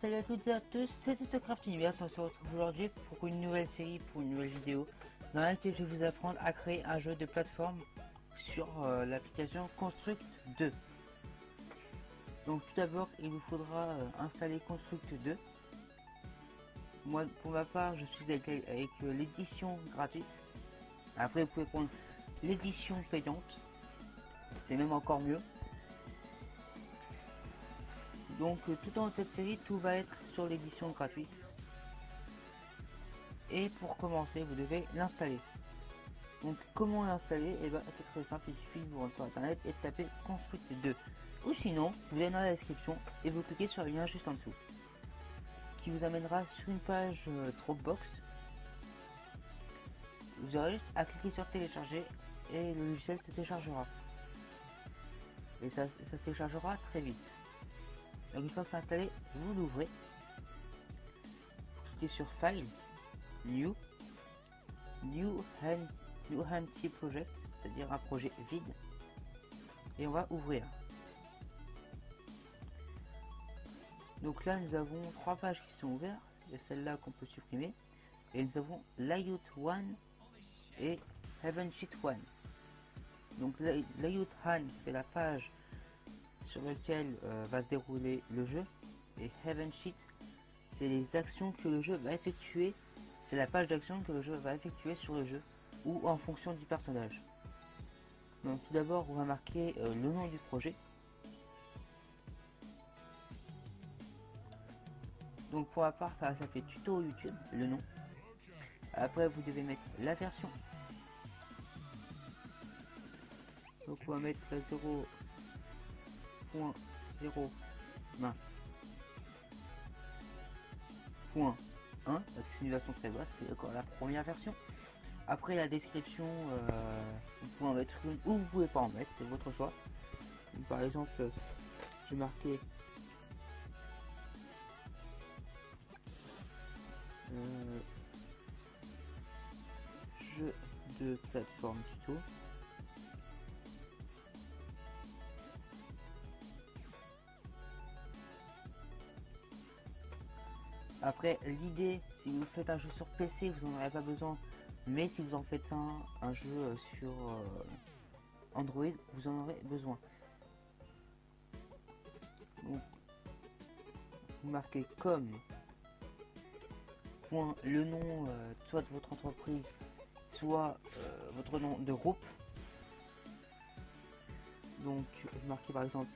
Salut à toutes et à tous, c'est Autocraft Universe. On se retrouve aujourd'hui pour une nouvelle série, pour une nouvelle vidéo dans laquelle je vais vous apprendre à créer un jeu de plateforme sur l'application Construct 2. Donc tout d'abord il vous faudra installer Construct 2. Moi pour ma part je suis avec l'édition gratuite. Après vous pouvez prendre l'édition payante, c'est même encore mieux. Donc tout dans cette série, tout va être sur l'édition gratuite. Et pour commencer, vous devez l'installer. Donc comment l'installer? Et ben c'est très simple, il suffit de vous rendre sur internet et de taper Construct 2. Ou sinon, vous allez dans la description et vous cliquez sur le lien juste en dessous, qui vous amènera sur une page Dropbox. Vous aurez juste à cliquer sur télécharger et le logiciel se téléchargera. Et ça se téléchargera très vite. Donc une fois que c'est installé, vous l'ouvrez, cliquez sur File, New Empty Project, c'est-à-dire un projet vide, et on va ouvrir. Donc là nous avons trois pages qui sont ouvertes, il y a celle-là qu'on peut supprimer, et nous avons Layout 1 et Heaven Sheet 1. Donc Layout 1 c'est la page sur lequel va se dérouler le jeu, et Heaven Sheet c'est les actions que le jeu va effectuer, c'est la page d'action que le jeu va effectuer sur le jeu ou en fonction du personnage. Donc tout d'abord on va marquer le nom du projet. Donc pour ma part ça va s'appeler tuto YouTube, le nom. Après vous devez mettre la version. Donc on va mettre 0.0 mince .1 parce que c'est une version très basse, c'est encore la première version. Après la description, vous pouvez en mettre une ou vous pouvez pas en mettre, c'est votre choix. Donc, par exemple, j'ai marqué jeu de plateforme tuto. Après l'idée, si vous faites un jeu sur PC vous n'en aurez pas besoin, mais si vous en faites un jeu sur Android vous en aurez besoin. Donc vous marquez comme point le nom soit de votre entreprise soit votre nom de groupe. Donc vous marquez par exemple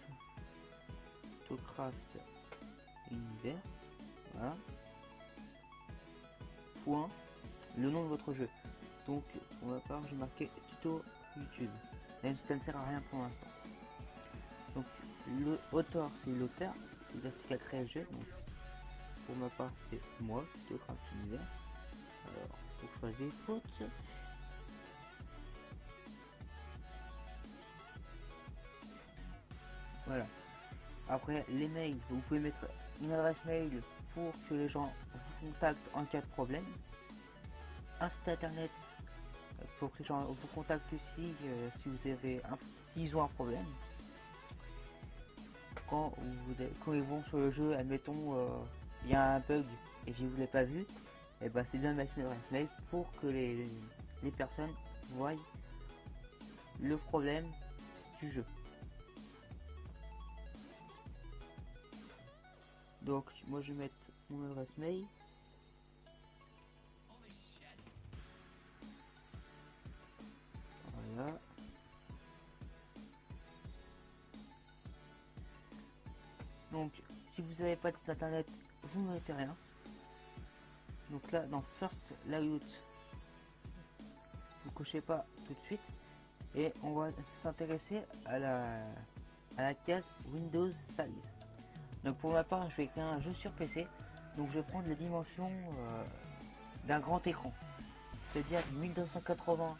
Autocraft Univers, voilà, point le nom de votre jeu. Donc pour ma part j'ai marqué tuto YouTube, même si ça ne sert à rien pour l'instant. Donc le auteur c'est l'auteur, c'est celui qui a créé le jeu. Donc pour ma part c'est moi, Autocraft Univers. Alors faut que je fasse des fautes. Voilà. Après les mails, vous pouvez mettre une adresse mail pour que les gens vous contactent en cas de problème. Un site internet pour que les gens vous contactent aussi si vous avez s'ils ont un problème. Quand ils vont sur le jeu, admettons il y a un bug et je ne vous l'ai pas vu, et ben c'est bien de mettre une adresse mail pour que les personnes voient le problème du jeu. Donc moi je vais mettre mon adresse mail. Voilà. Donc si vous n'avez pas de site internet, vous ne mettez rien. Donc là dans First Layout, vous cochez pas tout de suite et on va s'intéresser à la case Windows Size. Donc pour ma part je vais créer un jeu sur PC, donc je vais prendre les dimensions d'un grand écran, c'est-à-dire 1280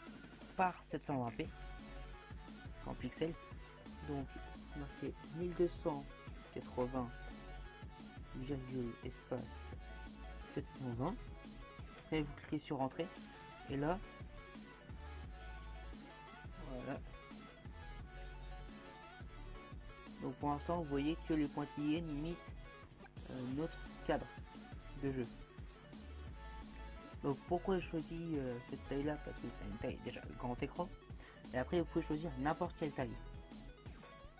par 720p en pixels. Donc marqué 1280 espace 720. Après vous cliquez sur entrée et là voilà. Donc pour l'instant vous voyez que les pointillés limitent notre cadre de jeu. Donc pourquoi j'ai choisi cette taille là, parce que c'est une taille déjà grand écran, et après vous pouvez choisir n'importe quelle taille.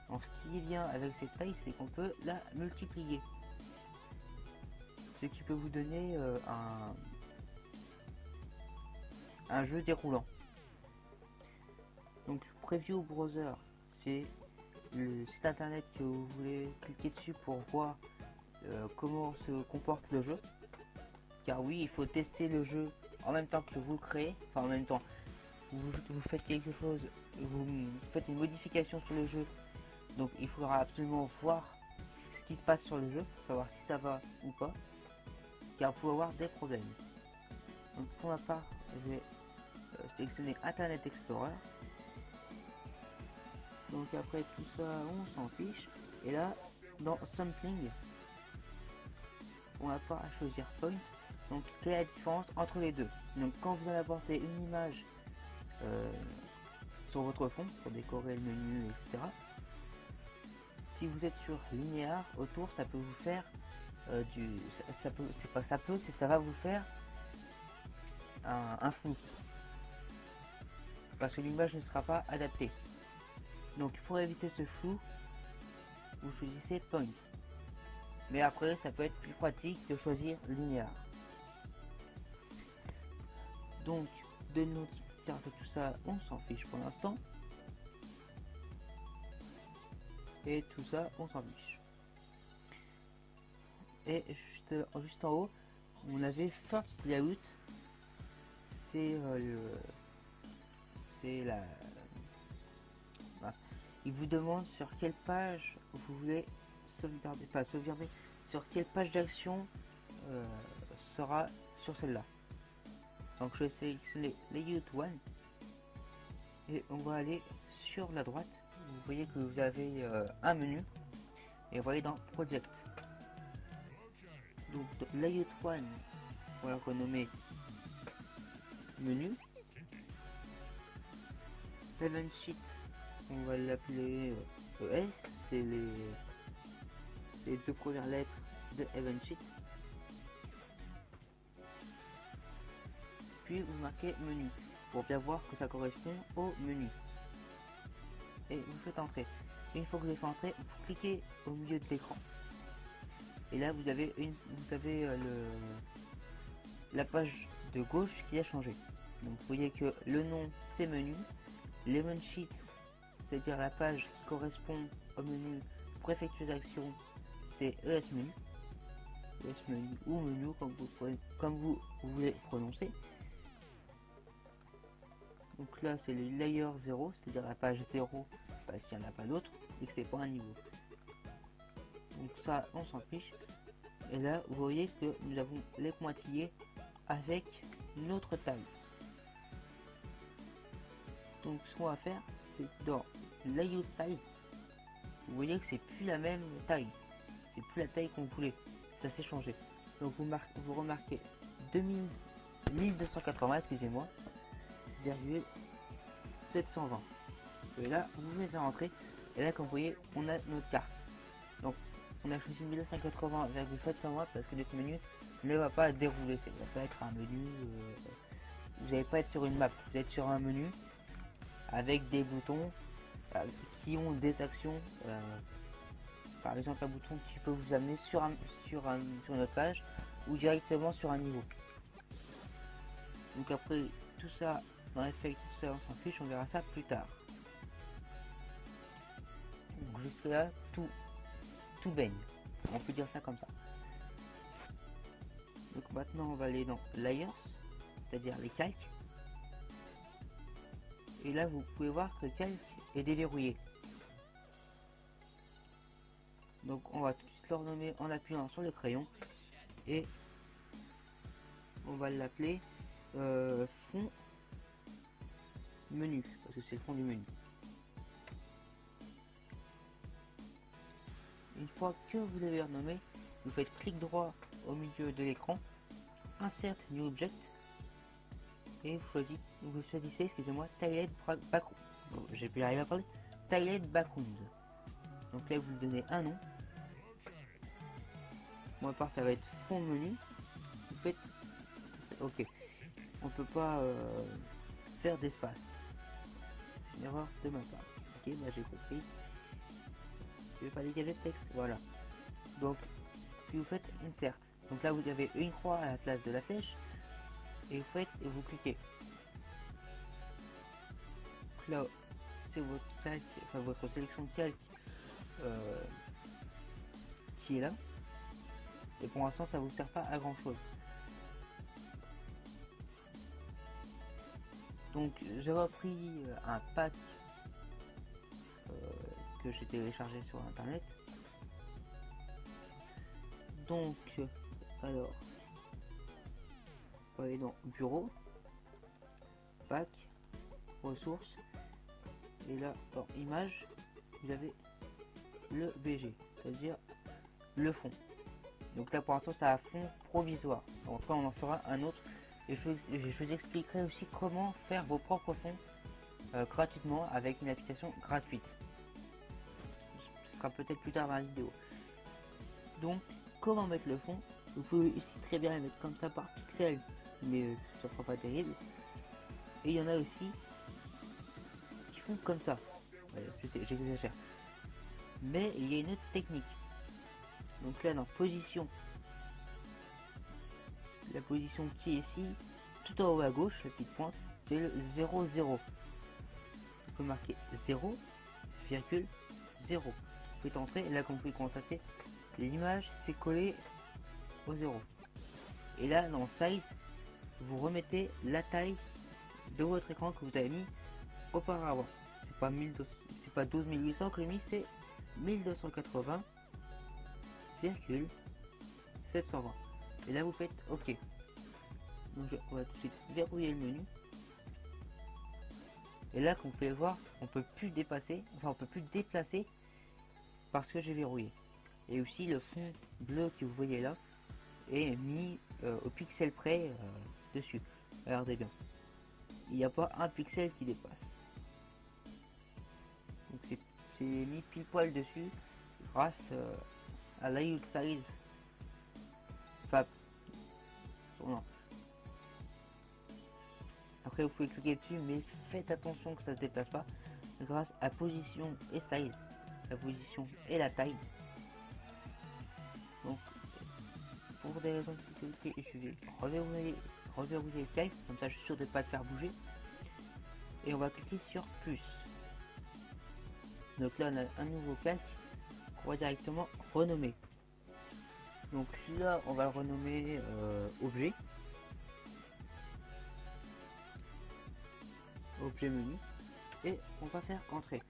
Donc ce qui vient avec cette taille, c'est qu'on peut la multiplier, ce qui peut vous donner un jeu déroulant. Donc Preview Browser, c'est le site internet que vous voulez cliquer dessus pour voir comment se comporte le jeu. Car oui, il faut tester le jeu en même temps que vous le créez, enfin en même temps vous faites quelque chose, vous faites une modification sur le jeu, donc il faudra absolument voir ce qui se passe sur le jeu pour savoir si ça va ou pas, car vous pouvez avoir des problèmes. Donc pour ma part, je vais sélectionner Internet Explorer. Donc après tout ça, on s'en fiche. Et là, dans Sampling, on va pas choisir Point. Donc quelle est la différence entre les deux? Donc quand vous allez apporter une image sur votre fond pour décorer le menu, etc. Si vous êtes sur linéaire autour, ça peut vous faire ça va vous faire un flou, parce que l'image ne sera pas adaptée. Donc pour éviter ce flou, vous choisissez Point. Mais après, ça peut être plus pratique de choisir linéaire. Donc de notre carte, tout ça, on s'en fiche pour l'instant. Et tout ça, on s'en fiche. Et juste en haut, on avait First Layout. C'est il vous demande sur quelle page vous voulez sauvegarder, sur quelle page d'action sera sur celle-là. Donc je vais sélectionner Layout 1 et on va aller sur la droite. Vous voyez que vous avez un menu et vous voyez dans Project. Donc Layout 1, on va renommer menu. Event Sheet, on va l'appeler ES, c'est les deux premières lettres de Event Sheet. Puis vous marquez menu pour bien voir que ça correspond au menu. Et vous faites entrer. Une fois que vous avez fait entrer, vous cliquez au milieu de l'écran. Et là vous avez la page de gauche qui a changé. Donc vous voyez que le nom c'est menu. L'event sheet, c'est-à-dire la page qui correspond au menu pour effectuer l'action, c'est ES menu. ES menu ou menu comme vous voulez prononcer. Donc là c'est le layer 0, c'est-à-dire la page 0 parce qu'il n'y en a pas d'autre et que c'est pas un niveau. Donc ça on s'en fiche. Et là vous voyez que nous avons les pointillés avec notre taille. Donc ce qu'on va faire, c'est dans Layout Size, vous voyez que c'est plus la même taille, c'est plus la taille qu'on voulait, ça s'est changé. Donc vous remarquez 1280, excusez-moi, 720. Et là vous pouvez faire entrer, et là comme vous voyez on a notre carte. Donc on a choisi 1280,720 parce que notre menu ne va pas dérouler, ça va pas être un menu, vous n'allez pas être sur une map, vous êtes sur un menu avec des boutons qui ont des actions, par exemple un bouton qui peut vous amener sur une autre page ou directement sur un niveau. Donc après tout ça dans l'effet, tout ça on s'en fiche, on verra ça plus tard. Donc jusque là tout baigne, on peut dire ça comme ça. Donc maintenant on va aller dans Layers, c'est-à-dire les calques. Et là vous pouvez voir que le calque est déverrouillé. Donc on va tout de suite le renommer en appuyant sur le crayon et on va l'appeler fond menu parce que c'est le fond du menu. Une fois que vous l'avez renommé, vous faites clic droit au milieu de l'écran, insert new object et vous choisissez, excusez-moi, Tiled Background. J'ai pu arriver à parler. Tiled Background. Donc là vous lui donnez un nom. Pour ma part, ça va être fond menu. Vous faites OK. On peut pas faire d'espace. C'est une erreur de ma part. OK, bah j'ai compris. Je vais pas dégager le texte. Voilà. Donc, puis vous faites insert. Donc là, vous avez une croix à la place de la flèche. Et vous cliquez. Donc là, c'est votre calque, enfin votre sélection de calque qui est là. Et pour l'instant, ça vous sert pas à grand chose. Donc j'avais pris un pack que j'ai téléchargé sur internet. Donc alors on va aller dans bureau, pack, ressources, et là dans images vous avez le BG, c'est-à-dire le fond. Donc là pour l'instant c'est un fond provisoire. Donc là on en fera un autre et je vous expliquerai aussi comment faire vos propres fonds gratuitement avec une application gratuite. Ce sera peut-être plus tard dans la vidéo. Donc comment mettre le fond? Vous pouvez aussi très bien le mettre comme ça par pixel, mais ça sera pas terrible. Et il y en a aussi qui font comme ça. Ouais, je sais, j'exagère. Mais il y a une autre technique. Donc là dans position, la position qui est ici, tout en haut à gauche, la petite pointe, c'est le 0, 0. Vous pouvez marquer 0,0. Vous pouvez entrer, et là comme vous pouvez constater, l'image s'est collée au 0. Et là dans size, vous remettez la taille de votre écran que vous avez mis auparavant. C'est pas 12 800 que j'ai mis, c'est 1280,720. Et là vous faites OK. Donc on va tout de suite verrouiller le menu. Et là comme vous pouvez voir, on peut plus dépasser, enfin on peut plus déplacer parce que j'ai verrouillé. Et aussi le fond bleu que vous voyez là est mis au pixel près dessus. Regardez bien, il n'y a pas un pixel qui dépasse. Donc c'est mis pile poil dessus grâce à layout size. Enfin, non. Après vous pouvez cliquer dessus, mais faites attention que ça se déplace pas grâce à position et size, la position et la taille. Donc pour des raisons de sécurité, je vais reverrouiller le calque, comme ça je suis sûr de ne pas le faire bouger. Et on va cliquer sur plus. Donc là on a un nouveau calque qu'on va directement renommer. Donc là on va le renommer objet. Objet menu. Et on va faire entrée.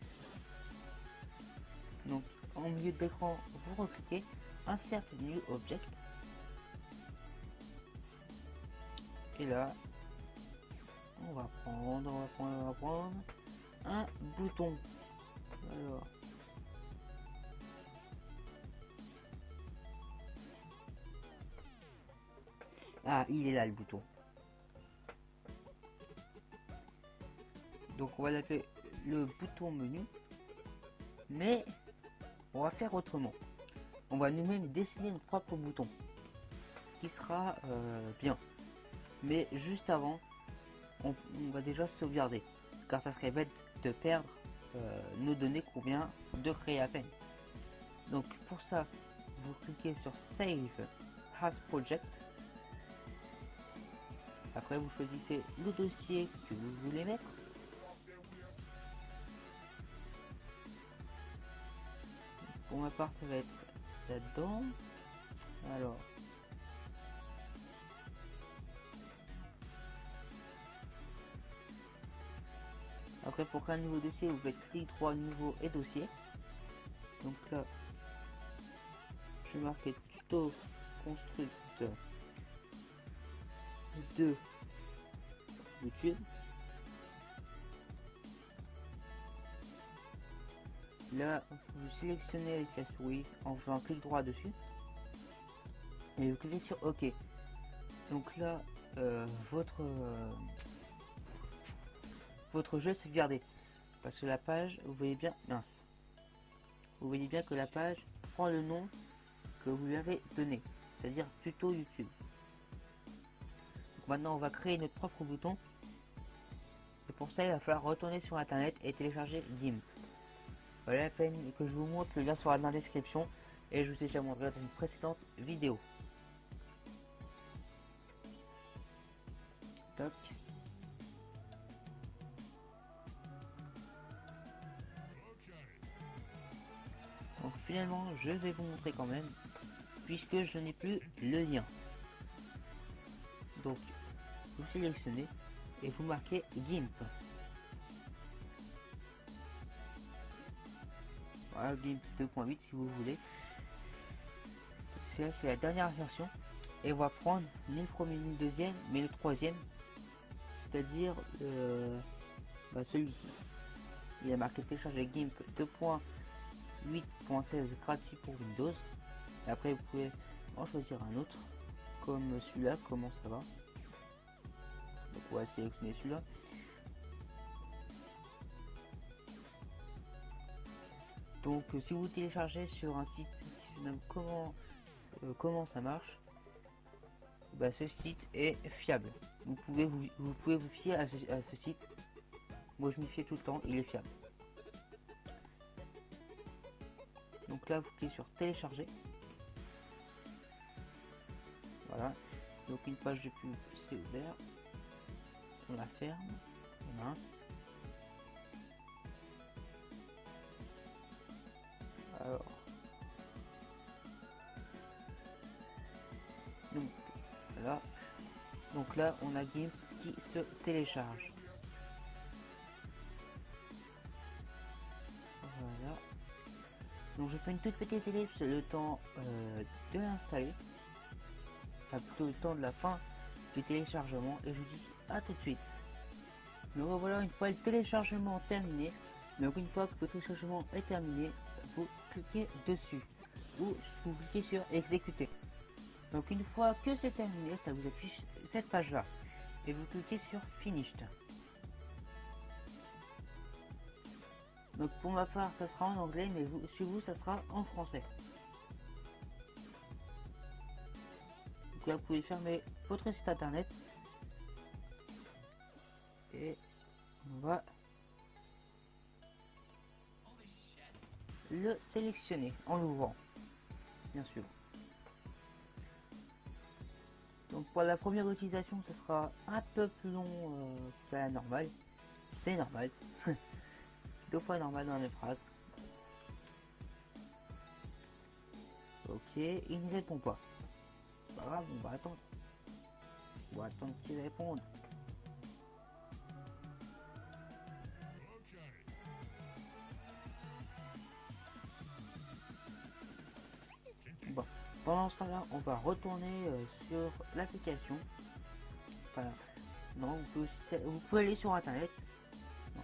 Donc en milieu de l'écran, vous recliquez insert new object. Et là, on va prendre un bouton. Alors, ah, il est là le bouton. Donc on va l'appeler le bouton menu. Mais on va faire autrement. On va nous-mêmes dessiner notre propre bouton. Qui sera bien. Mais juste avant, on va déjà sauvegarder. Car ça serait bête de perdre nos données qu'on vient de créer à peine. Donc pour ça, vous cliquez sur Save as Project. Après vous choisissez le dossier que vous voulez mettre. Pour ma part, ça va être là-dedans. Alors, après pour créer un nouveau dossier, vous faites clic droit, nouveau et dossier. Donc là, je vais marquer tuto construct de YouTube. Là, vous sélectionnez avec la souris en faisant clic droit dessus et vous cliquez sur OK. Donc là, votre jeu s'est gardé parce que la page, vous voyez bien, mince. Vous voyez bien que la page prend le nom que vous lui avez donné. c'est-à-dire tuto YouTube. Donc maintenant on va créer notre propre bouton. Et pour ça il va falloir retourner sur internet et télécharger GIMP. Voilà la peine que je vous montre, le lien sera dans la description et je vous ai déjà montré dans une précédente vidéo. Toc. Donc finalement je vais vous montrer quand même, puisque je n'ai plus le lien. Donc vous sélectionnez et vous marquez GIMP. Voilà, GIMP 2.8 si vous voulez. C'est la dernière version et on va prendre ni le premier ni le deuxième mais le troisième, c'est-à-dire celui-ci. Il a marqué télécharger GIMP 2.8.16 gratuit pour Windows. Et après vous pouvez en choisir un autre comme celui-là. Comment ça va? Donc on va sélectionner celui-là. Donc si vous téléchargez sur un site qui se nomme comment ça marche, bah, ce site est fiable. Vous pouvez vous fier à ce site. Moi je m'y fie tout le temps, il est fiable. Donc là vous cliquez sur télécharger. Voilà, donc une page de pub c'est ouvert. On la ferme. Mince. Alors donc voilà. Donc là on a GIMP qui se télécharge. Voilà. Donc je fais une toute petite ellipse le temps de l'installer. Enfin plutôt le temps de la fin du téléchargement et je vous dis à tout de suite. Donc voilà, une fois le téléchargement terminé, donc une fois que le téléchargement est terminé, vous cliquez dessus ou vous cliquez sur exécuter. Donc une fois que c'est terminé, ça vous affiche cette page là et vous cliquez sur finished. Donc pour ma part ça sera en anglais, mais chez vous ça sera en français. Donc là vous pouvez fermer votre site internet et on va le sélectionner en l'ouvrant, bien sûr. Donc pour la première utilisation ce sera un peu plus long que la normale, c'est normal. 2 fois normal dans la même phrase. Ok, il ne répond pas. Pas grave, on va attendre. On va attendre qu'il réponde. Bon, pendant ce temps-là, on va retourner sur l'application. Enfin, non, vous pouvez aller sur internet. Non.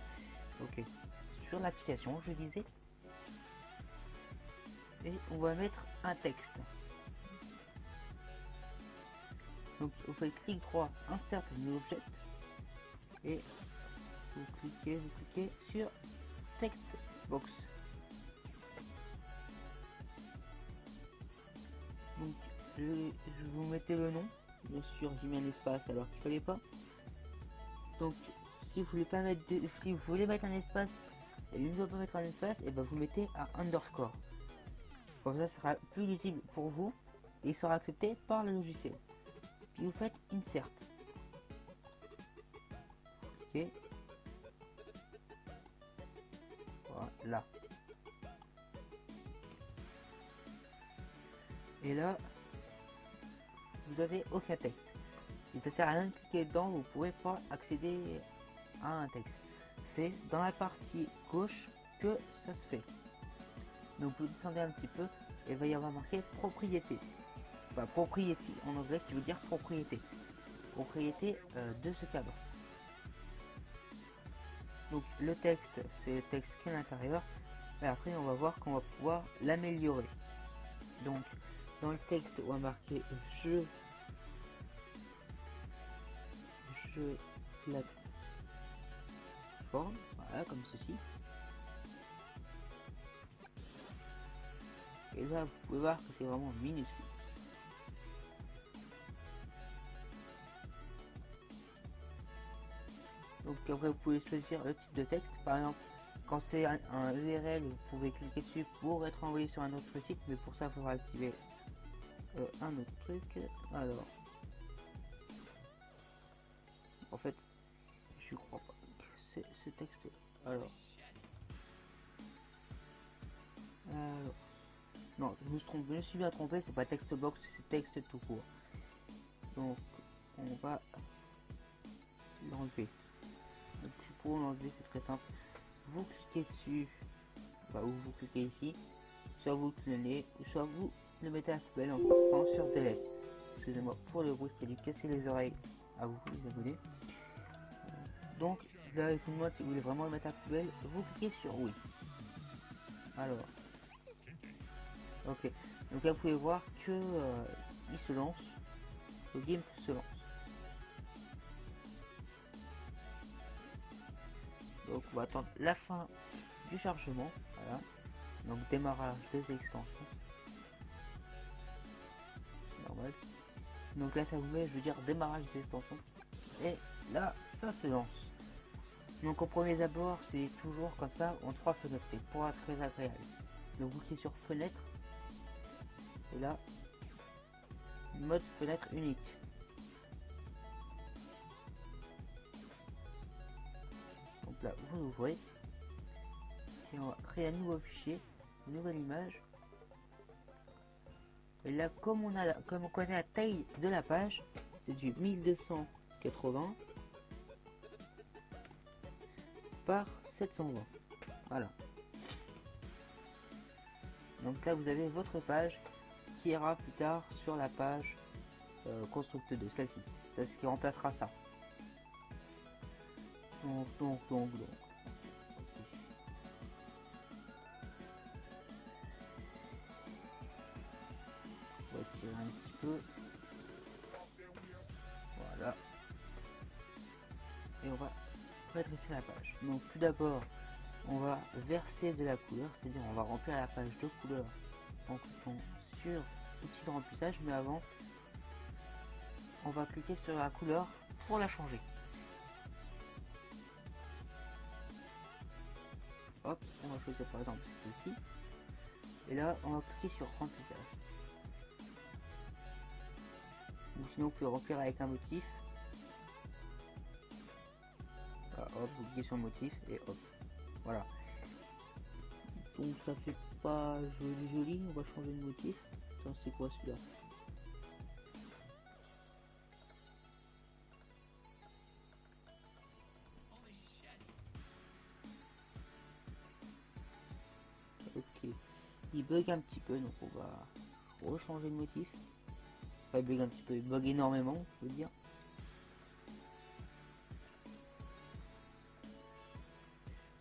Ok, sur l'application, je disais. Et on va mettre un texte. Donc vous faites clic droit, insert new object et vous cliquez sur text box. Donc je vous mettez le nom, bien sûr j'ai mis un espace alors qu'il fallait pas. Donc si vous voulez pas mettre si vous voulez mettre un espace et il ne doit pas mettre un espace, et ben vous mettez un underscore. Comme ça sera plus lisible pour vous et il sera accepté par le logiciel. Puis vous faites insert. Ok. Voilà. Et là, vous avez aucun texte. Et ça sert à rien de cliquer dedans, vous ne pourrez pas accéder à un texte. C'est dans la partie gauche que ça se fait. Donc vous descendez un petit peu et il va y avoir marqué propriété. Enfin, propriété en anglais qui veut dire propriété. Propriété de ce cadre. Donc le texte, c'est le texte qui est à l'intérieur. Et après on va voir qu'on va pouvoir l'améliorer. Donc dans le texte on va marquer je plateforme, voilà comme ceci. Et là vous pouvez voir que c'est vraiment minuscule. Donc après vous pouvez choisir le type de texte. Par exemple, quand c'est un URL, vous pouvez cliquer dessus pour être envoyé sur un autre site, mais pour ça il faudra activer un autre truc. Alors, en fait, je crois pas que c'est ce texte. Alors, non, je me suis bien trompé, c'est pas texte box, c'est texte tout court. Donc, on va l'enlever. Donc, pour l'enlever, c'est très simple. Vous cliquez dessus, ou vous cliquez ici, soit vous clonez, soit vous le mettez à la poubelle en cliquant sur delete. Excusez-moi pour le bruit qui a dû casser les oreilles à vous les abonnés. Donc là, il vous demande si vous voulez vraiment le mettre à la poubelle, vous cliquez sur oui. Alors, ok. Donc là, vous pouvez voir que il se lance, le game se lance. Donc on va attendre la fin du chargement, voilà. Donc démarrage des extensions. Normal. Donc là ça vous met, je veux dire, démarrage des extensions. Et là ça se lance. Donc au premier abord c'est toujours comme ça en 3 fenêtres, c'est pour être très agréable. Donc vous cliquez sur fenêtre. Et là, mode fenêtre unique. Donc là vous ouvrez. Et on va créer un nouveau fichier, une nouvelle image. Et là, comme on connaît la taille de la page, c'est du 1280 par 720. Voilà. Donc là, vous avez votre page qui ira plus tard sur la page constructeur de celle-ci. C'est ce qui remplacera ça. Donc. On va tirer un petit peu. Voilà. Et on va redresser la page. Donc tout d'abord, on va verser de la couleur, c'est-à-dire on va remplir la page de couleur en cliquant sur outil de remplissage, mais avant, on va cliquer sur la couleur pour la changer. Hop, on va choisir par exemple celle-ci. Et là, on va cliquer sur remplissage. Ou sinon, vous pouvez remplir avec un motif. Voilà, hop, vous cliquez sur le motif et hop. Voilà. Donc ça fait pas joli, on va changer de motif. C'est quoi celui-là? Ok. Il bug un petit peu, donc on va rechanger de motif. Enfin, il bug un petit peu, il bug énormément, je veux dire.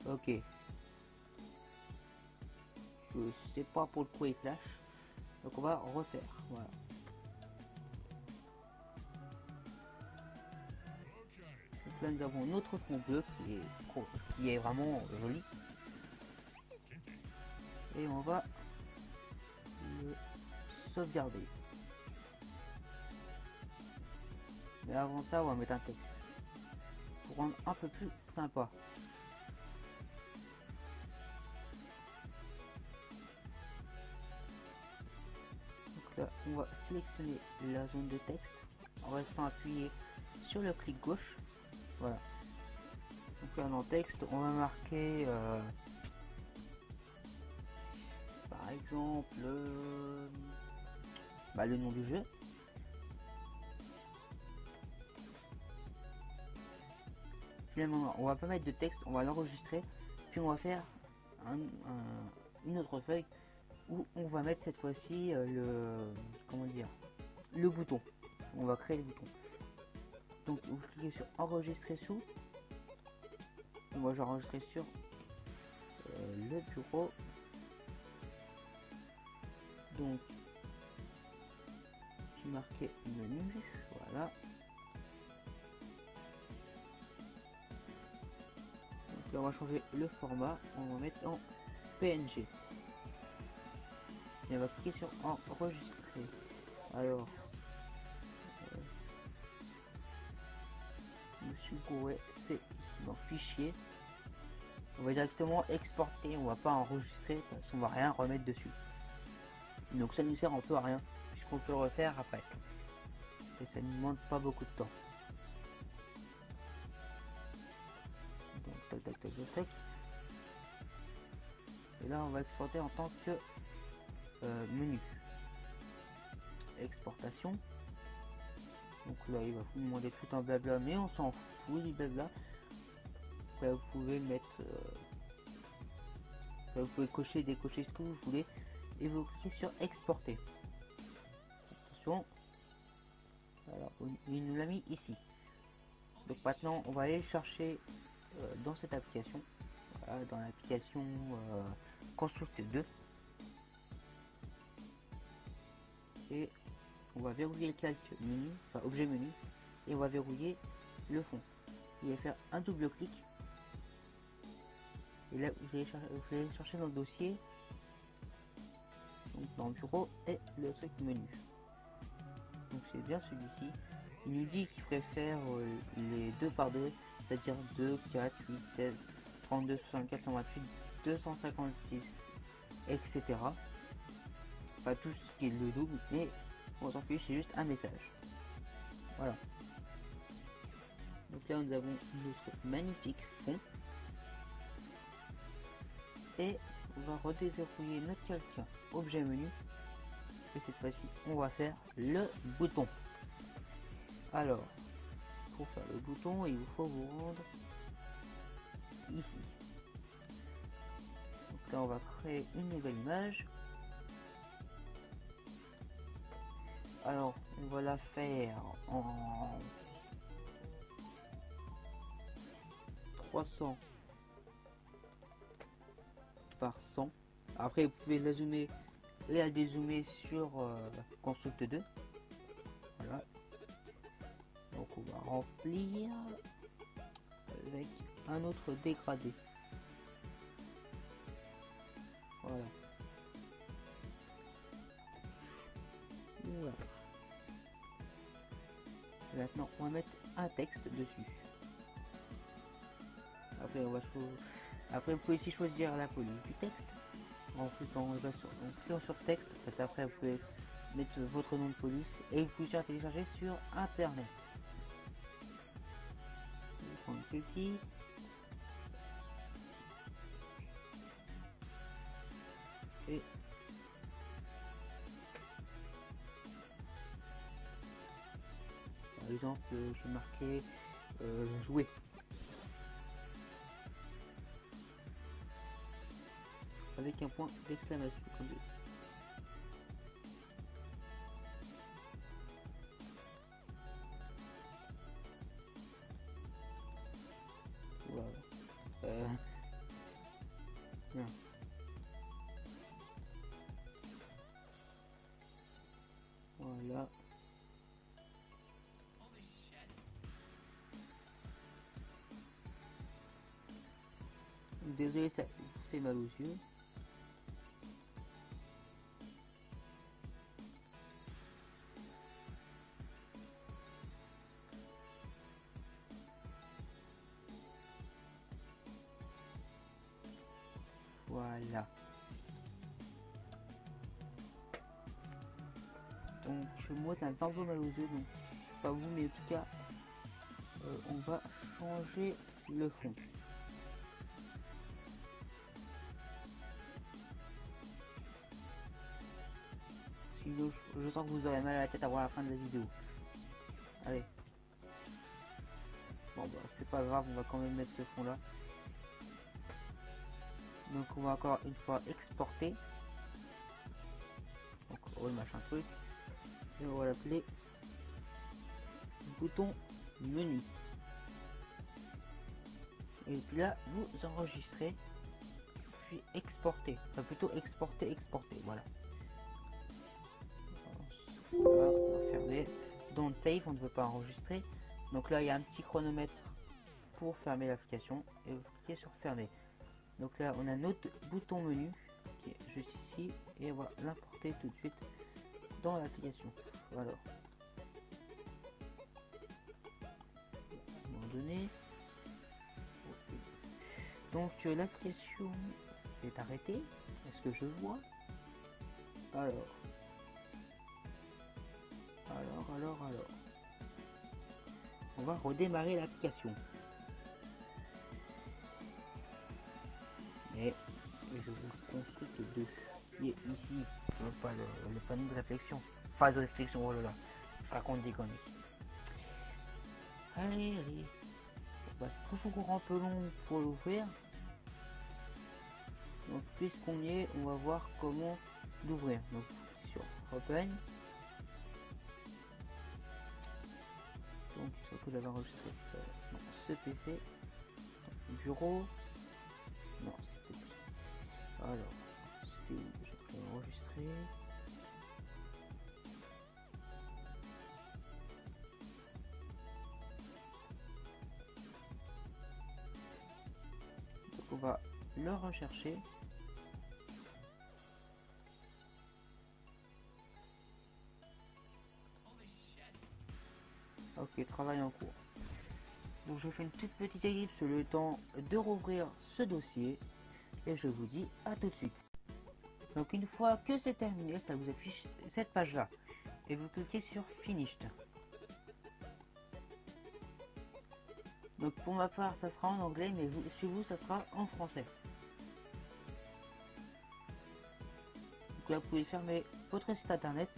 Ok. Je sais pas pour le coup il flash. Donc on va refaire. Voilà. Donc là nous avons notre fond bleu qui est vraiment joli. Et on va le sauvegarder. Mais avant ça on va mettre un texte. Pour rendre un peu plus sympa. Là, on va sélectionner la zone de texte en restant appuyé sur le clic gauche. Voilà. Donc là dans texte, on va marquer par exemple le nom du jeu. Finalement, on va pas mettre de texte, on va l'enregistrer, puis on va faire une autre feuille où on va mettre cette fois-ci le bouton. On va créer le bouton. Donc vous cliquez sur enregistrer sous. Et moi j'ai enregistré sur le bureau. Donc j'ai marqué menu, voilà. Donc là on va changer le format, on va mettre en PNG. Et on va cliquer sur enregistrer. Alors Sugoe, c'est ici dans fichier. On va directement exporter, on va pas enregistrer parce qu'on va rien remettre dessus. Donc ça nous sert un peu à rien puisqu'on peut le refaire après. Et ça ne demande pas beaucoup de temps. Donc tac tac tac tac tac. Et là on va exporter en tant que menu. Exportation. Donc là il va vous demander tout un blabla, mais on s'en fout du blabla. Après, vous pouvez mettre vous pouvez cocher, décocher ce que vous voulez et vous cliquez sur exporter. Attention, alors il nous l'a mis ici. Donc maintenant on va aller chercher dans cette application, voilà, dans l'application Construct 2, et on va verrouiller le calque menu, enfin objet menu, et on va verrouiller le fond. Il va faire un double clic. Et là, vous allez chercher dans le dossier, donc dans le bureau, et le truc menu. Donc c'est bien celui-ci. Il nous dit qu'il préfère les 2 par 2, c'est-à-dire 2, 4, 8, 16, 32, 64, 128, 256, etc. Pas tout ce qui est le double, mais on s'en fiche, c'est juste un message. Voilà. Donc là, nous avons notre magnifique fond. Et on va redéverrouiller notre calque objet menu. Et cette fois-ci, on va faire le bouton. Alors, pour faire le bouton, il vous faut vous rendre ici. Donc là, on va créer une nouvelle image. Alors, on va la faire en 300 par 100. Après, vous pouvez la zoomer et la dézoomer sur Construct 2. Voilà. Donc, on va remplir avec un autre dégradé. Voilà. Voilà. Et maintenant, on va mettre un texte dessus. Après, Après, vous pouvez ici choisir la police du texte. En cliquant sur texte, parce qu'après vous pouvez mettre votre nom de police et vous pouvez la télécharger sur internet. Je vais prendre ceci. Et par exemple, je vais marquer jouer. Avec un point d'exclamation comme ça. Voilà. Non. Voilà. Désolé, ça vous fait mal aux yeux. Voilà. Donc moi ça me fait un peu mal aux yeux, donc pas vous, mais en tout cas on va changer le fond. Sinon je sens que vous aurez mal à la tête avant la fin de la vidéo. Allez. Bon bah c'est pas grave, on va quand même mettre ce fond là. Donc on va encore une fois exporter. Donc le machin truc. Et on va l'appeler bouton menu. Et puis là vous enregistrez puis exporter. Enfin plutôt exporter, voilà. Voilà, on va fermer. Don't save, on ne veut pas enregistrer. Donc là il y a un petit chronomètre pour fermer l'application et vous cliquez sur fermer. Donc là on a notre bouton menu qui est juste ici et on va l'importer tout de suite dans l'application. Alors donné. Okay. Donc l'application s'est arrêtée. Est-ce que je vois? Alors. On va redémarrer l'application. Et je vous consulte ici, pas le panneau de réflexion. Phase de réflexion, oh là là. Je raconte des conneries. Allez. Bah, c'est toujours un peu long pour l'ouvrir. Donc puisqu'on y est, on va voir comment l'ouvrir. Donc sur Open. Donc il faut que j'avais enregistré non, ce PC. Bureau. Non, c'était plus. Alors, c'était où j'ai pu enregistrer. Donc on va le rechercher. Ok, travail en cours. Donc je fais une toute petite ellipse le temps de rouvrir ce dossier et je vous dis à tout de suite. Donc une fois que c'est terminé, ça vous affiche cette page là et vous cliquez sur Finished. Donc pour ma part ça sera en anglais, mais chez vous ça sera en français. Donc là vous pouvez fermer votre site internet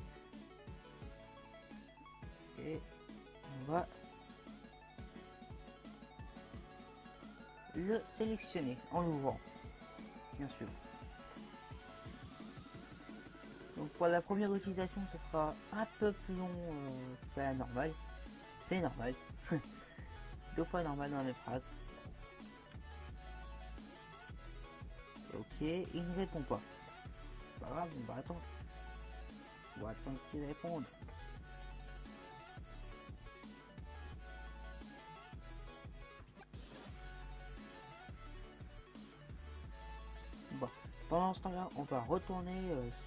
et on va le sélectionner en l'ouvrant, bien sûr. Donc pour la première utilisation, ce sera un peu plus long que la normale. C'est normal. 2 fois normal dans les phrases. Ok, il ne répond pas. Pas grave, on va attendre. On va attendre qu'il réponde. Bon, pendant ce temps-là, on va retourner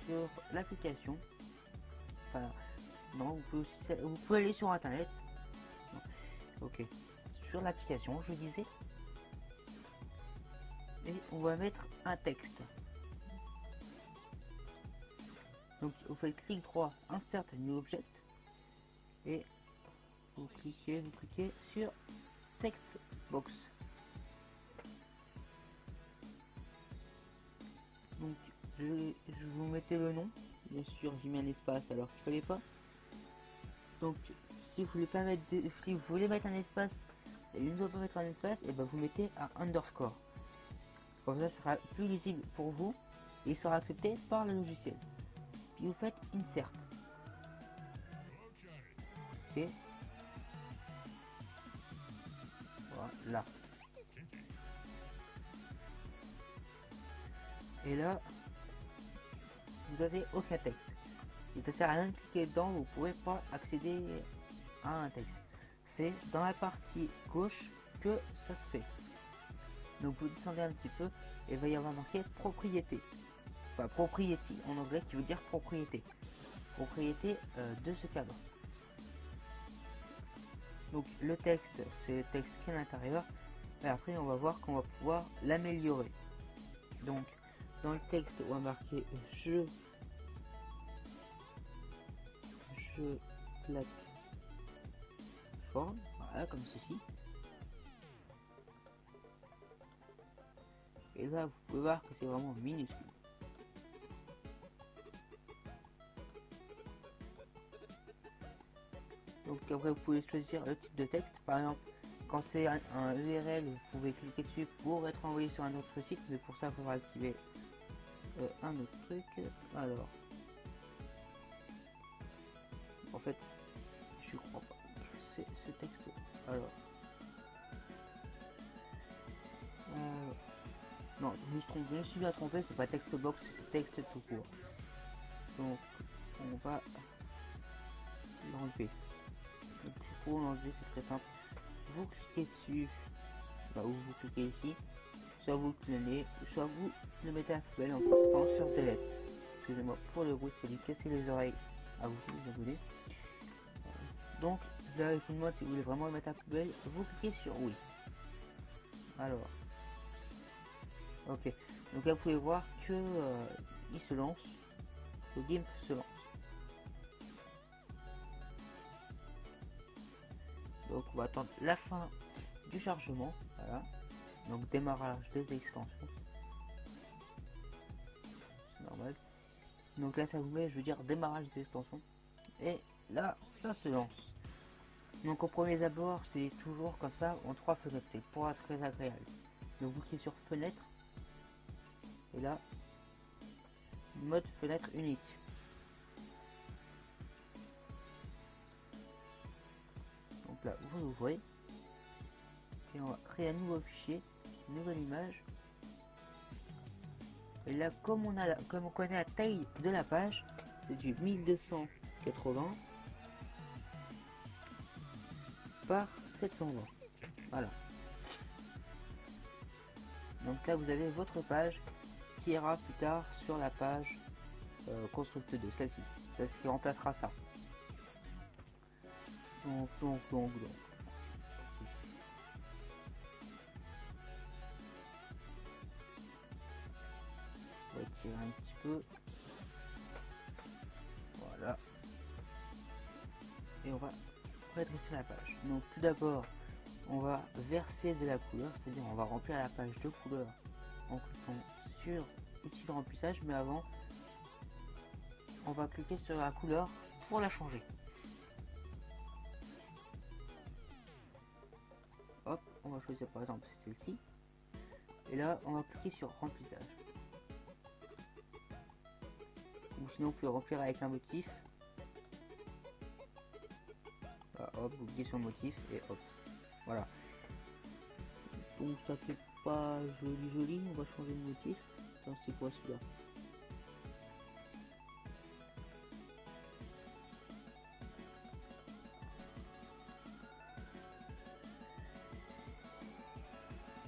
sur l'application. Enfin, non, vous pouvez aller sur internet. Ok, sur l'application, je disais. Et on va mettre un texte. Donc vous faites clic droit, insert new object et vous cliquez sur text box. Donc je vous mettez le nom, bien sûr j'ai mis un espace alors qu'il fallait pas. Donc si vous voulez pas mettre si vous voulez mettre un espace et une autre mettre un espace, et ben vous mettez un underscore. Comme ça sera plus lisible pour vous et il sera accepté par le logiciel. Puis vous faites insert. Ok. Voilà. Et là, vous avez aucun texte. Et ça sert à rien de cliquer dedans, vous ne pourrez pas accéder à un texte. C'est dans la partie gauche que ça se fait. Donc vous descendez un petit peu et il va y avoir marqué propriété. Enfin propriety en anglais qui veut dire propriété. Propriété de ce cadre. Donc le texte, c'est le texte qui est à l'intérieur. Et après on va voir qu'on va pouvoir l'améliorer. Donc dans le texte on va marquer je plateforme, voilà comme ceci. Et là vous pouvez voir que c'est vraiment minuscule. Donc après vous pouvez choisir le type de texte. Par exemple quand c'est un URL vous pouvez cliquer dessus pour être envoyé sur un autre site, mais pour ça il faudra activer un autre truc. Alors en fait je crois pas c'est ce texte. Alors non, je me suis bien trompé, c'est pas texte box, c'est texte tout court. Donc on va l'enlever. Donc pour l'enlever c'est très simple. Vous cliquez dessus, ou vous cliquez ici, soit vous le clonez, soit vous le mettez à la poubelle en cliquant sur delete. Excusez-moi pour le bruit, c'est lui casser les oreilles à vous les abonnés. Donc Là, je vous demande si vous voulez vraiment le mettre à la poubelle, vous cliquez sur oui. Alors, ok. Donc là, vous pouvez voir que il se lance, le GIMP se lance. Donc on va attendre la fin du chargement, voilà. Donc démarrage des extensions, c'est normal. Donc là ça vous met, je veux dire, démarrage des extensions. Et là, ça se lance. Donc au premier abord, c'est toujours comme ça, en 3 fenêtres, c'est pas très agréable. Donc vous cliquez sur fenêtre, et là, mode fenêtre unique. Donc là, vous ouvrez, et on va créer un nouveau fichier, une nouvelle image. Et là, comme on connaît la taille de la page, c'est du 1280 par 720. Voilà. Donc là, vous avez votre page qui ira plus tard sur la page Construct 2, celle-ci. C'est ce qui remplacera ça. Donc. On va étirer un petit peu. Voilà. Et on va redresser la page. Donc tout d'abord, on va verser de la couleur, c'est-à-dire on va remplir la page de couleur en cliquant sur outil de remplissage, mais avant, on va cliquer sur la couleur pour la changer. Hop, on va choisir par exemple celle-ci. Et là, on va cliquer sur remplissage. Ou sinon, on peut remplir avec un motif. Voilà, hop, vous cliquez sur le motif et hop. Voilà. Donc ça fait pas joli, on va changer de motif. Attends, c'est quoi celui-là?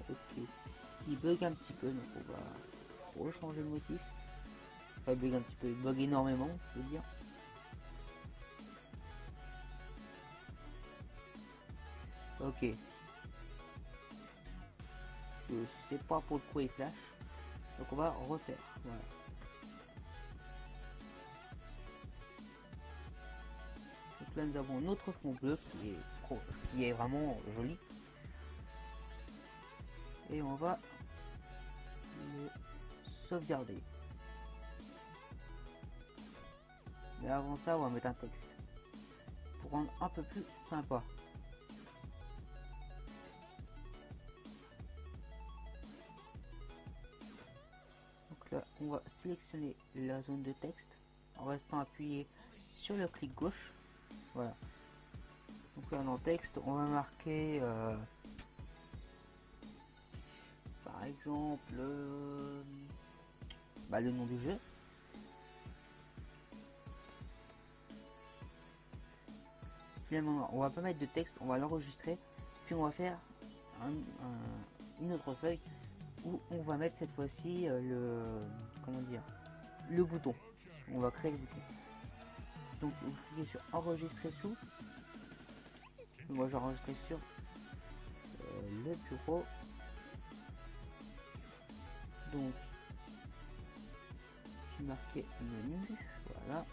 Ok. Il bug un petit peu, donc on va rechanger le motif. Enfin, il bug un petit peu, il bug énormément, je veux dire. Ok. Je sais pas pourquoi il flash. Donc on va refaire. Voilà. Donc là nous avons notre fond bleu qui est vraiment joli. Et on va le sauvegarder. Mais avant ça, on va mettre un texte pour rendre un peu plus sympa. Donc là, on va sélectionner la zone de texte en restant appuyé sur le clic gauche. Voilà. Donc là, dans le texte, on va marquer par exemple le nom du jeu. Finalement, on va pas mettre de texte, on va l'enregistrer, puis on va faire une autre feuille où on va mettre cette fois-ci le bouton. On va créer le bouton. Donc vous cliquez sur enregistrer sous. Moi j'ai enregistré sur le bureau. Donc j'ai marqué menu, voilà.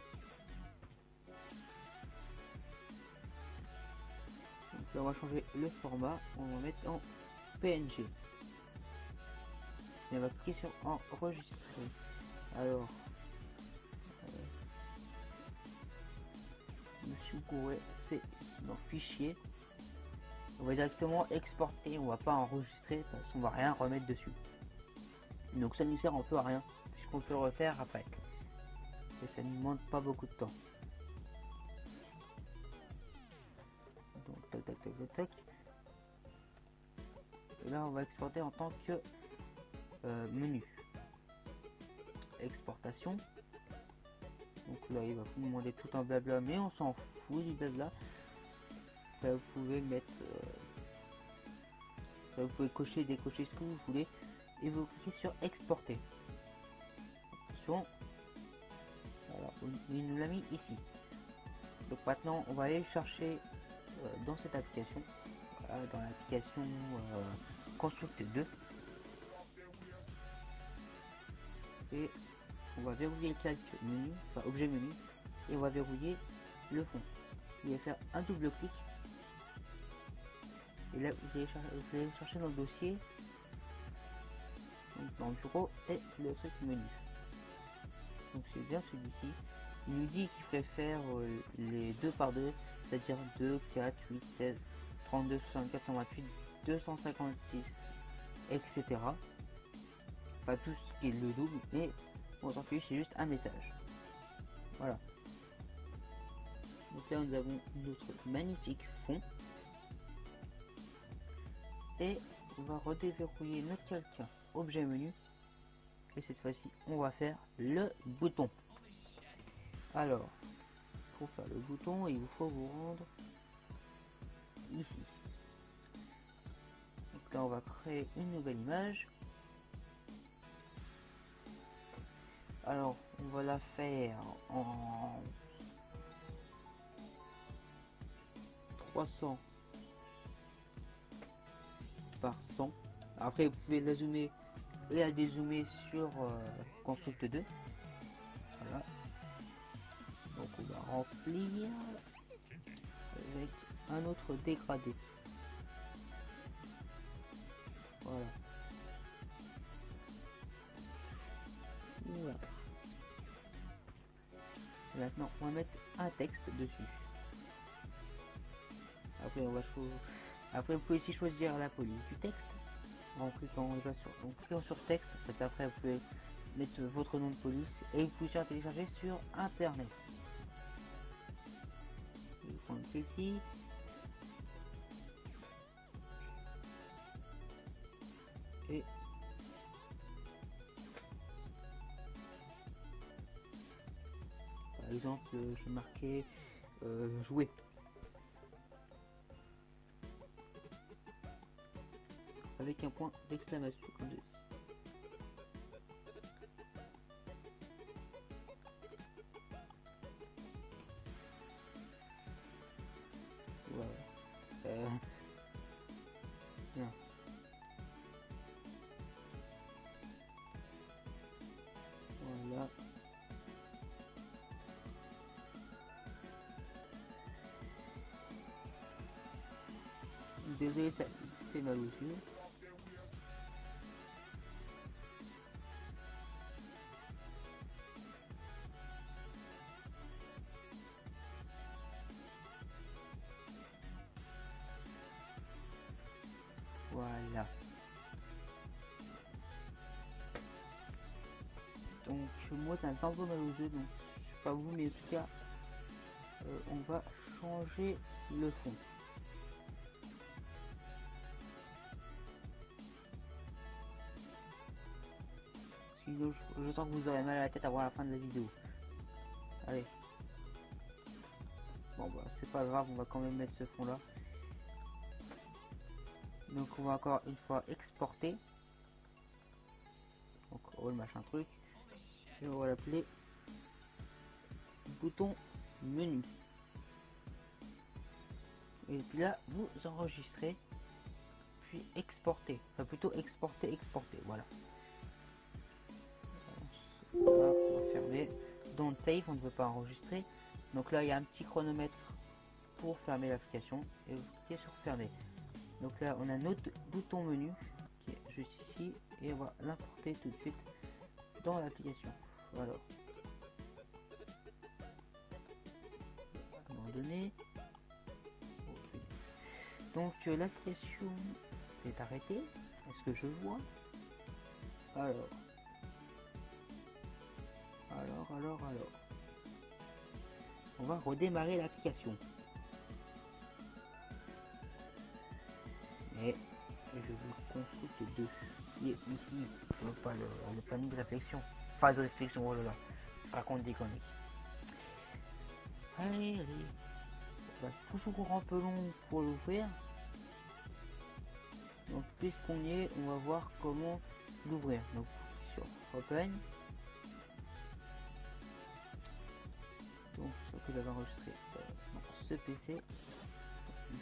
Donc là, on va changer le format, on va mettre en PNG. Et on va cliquer sur enregistrer. Alors, Monsieur Gouret, c'est dans fichier. On va directement exporter, on va pas enregistrer parce qu'on va rien remettre dessus. Donc ça nous sert un peu à rien puisqu'on peut le refaire après. Et ça ne demande pas beaucoup de temps. Donc tac tac tac tac. Et là on va exporter en tant que menu. Exportation. Donc là il va vous demander tout un blabla, mais on s'en fout du blabla. Là vous pouvez mettre là, vous pouvez cocher, décocher ce que vous voulez et vous cliquez sur exporter. Attention, voilà, il nous l'a mis ici. Donc maintenant on va aller chercher dans cette application, dans l'application Construct 2, et on va verrouiller le calque menu, enfin objet menu, et on va verrouiller le fond. Vous allez faire un double clic, et là vous allez chercher dans le dossier, donc dans le bureau, et le truc menu. Donc c'est bien celui-ci. Il nous dit qu'il préfère les 2 par 2, c'est-à-dire 2, 4, 8, 16, 32, 64, 128, 256, etc. Pas tout ce qui est le double, mais on s'en fiche, c'est juste un message. Voilà. Donc là nous avons notre magnifique fond. Et on va redéverrouiller notre calque objet menu. Et cette fois-ci, on va faire le bouton. Alors, pour faire le bouton, il vous faut vous rendre ici. Donc là, on va créer une nouvelle image. Alors, on va la faire en 300 par 100. Après, vous pouvez la zoomer et la dézoomer sur Construct 2. Voilà. Donc on va remplir avec un autre dégradé. Voilà. Voilà. Et maintenant on va mettre un texte dessus. Après on va Après vous pouvez aussi choisir la police du texte en cliquant sur texte. Après vous pouvez mettre votre nom de police et vous pouvez télécharger sur internet. Je vais prendre ceci. Et par exemple je marquais jouer. Avec un point d'exclamation comme ceci. Voilà. Non. Voilà. Désolé, ça fait mal aux yeux. Voilà. Donc moi ça me fait un peu mal aux yeux, donc je sais pas vous, mais en tout cas on va changer le fond. Sinon je sens que vous aurez mal à la tête avant la fin de la vidéo. Allez. Bon bah c'est pas grave, on va quand même mettre ce fond là. Donc on va encore une fois exporter. Donc oh, le machin truc. Et on va l'appeler bouton menu. Et puis là vous enregistrez puis exporter. Enfin plutôt exporter, voilà. Voilà, on va fermer. Don't save, on ne veut pas enregistrer. Donc là il y a un petit chronomètre pour fermer l'application et vous cliquez sur fermer. Donc là on a notre bouton menu qui est juste ici et on va l'importer tout de suite dans l'application. Voilà. Abandonner. Donc l'application s'est arrêtée. Est-ce que je vois? Alors. On va redémarrer l'application. Et je vous Construct 2 qui est ici, pas le panneau de réflexion. Enfin de réflexion, oh là là, je raconte des conneries. Allez, bah, c'est toujours un peu long pour l'ouvrir. Donc puisqu'on y est, on va voir comment l'ouvrir. Donc sur Open. Donc ce que j'avais enregistré ce PC.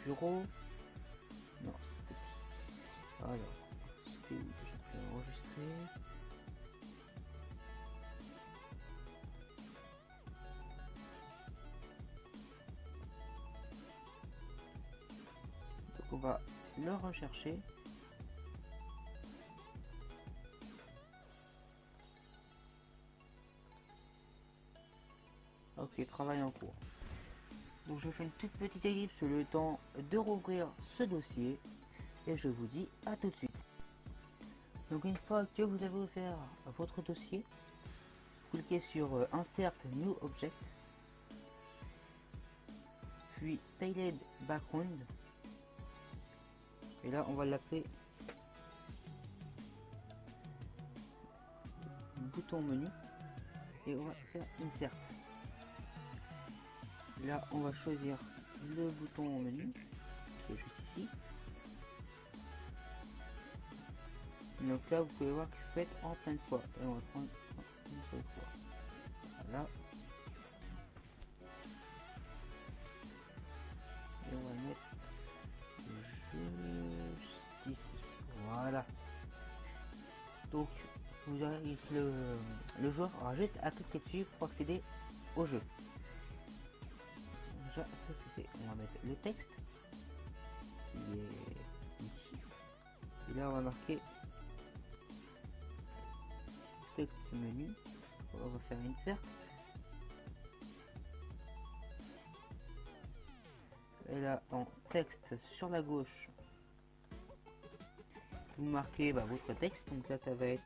bureau. Non, c'était... Alors, c'était où que j'ai pu enregistrer? Donc on va le rechercher. Ok, travail en cours. Donc je fais une toute petite ellipse le temps de rouvrir ce dossier et je vous dis à tout de suite. Donc une fois que vous avez ouvert votre dossier, cliquez sur Insert New Object, puis Tiled Background, et là on va l'appeler bouton menu et on va faire Insert. Là on va choisir le bouton menu qui est juste ici. Donc là vous pouvez voir qu'il se peut être en plein de fois et on va prendre une seule fois. Voilà. Et on va le mettre juste ici. Voilà. Donc vous avez le joueur aura juste à cliquer dessus pour accéder au jeu. Déjà ça c'est fait. On va mettre le texte qui est ici. Et là on va marquer texte menu. On va faire insert. Et là en texte sur la gauche, vous marquez votre texte. Donc là ça va être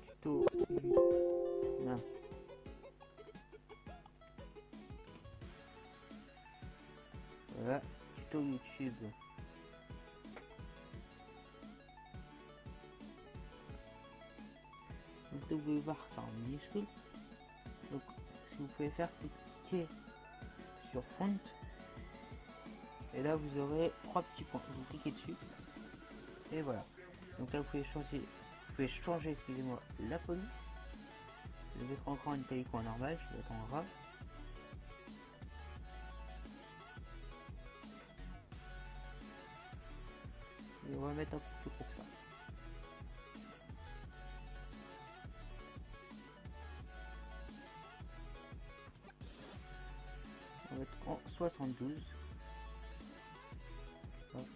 tuto mince. Voilà, tuto YouTube. Donc vous pouvez voir ça en minuscule. Donc ce que vous pouvez faire c'est cliquer sur font et là vous aurez 3 petits points. Vous cliquez dessus et voilà. Donc là vous pouvez changer excusez-moi la police. Je vais mettre encore une italique en normal, je vais mettre en gras. Et on va mettre un petit peu pour ça. On va mettre en 72. Voilà.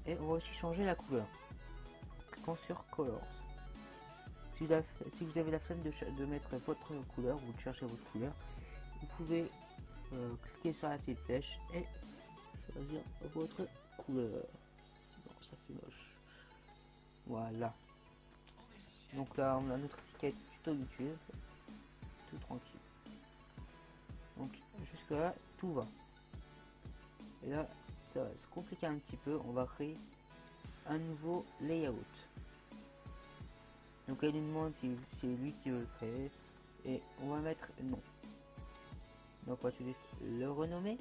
Et on va aussi changer la couleur. Cliquons sur Colors. Si vous avez la flemme de mettre votre couleur, vous cherchez votre couleur, vous pouvez cliquer sur la petite flèche et choisir votre couleur. Non, ça fait moche. Voilà. Donc là, on a notre étiquette tuto YouTube. Tout tranquille. Donc jusque là, tout va. Et là, ça va se compliquer un petit peu. On va créer un nouveau layout. Donc elle nous demande si c'est lui qui veut le créer. Et on va mettre non. Donc on va le renommer.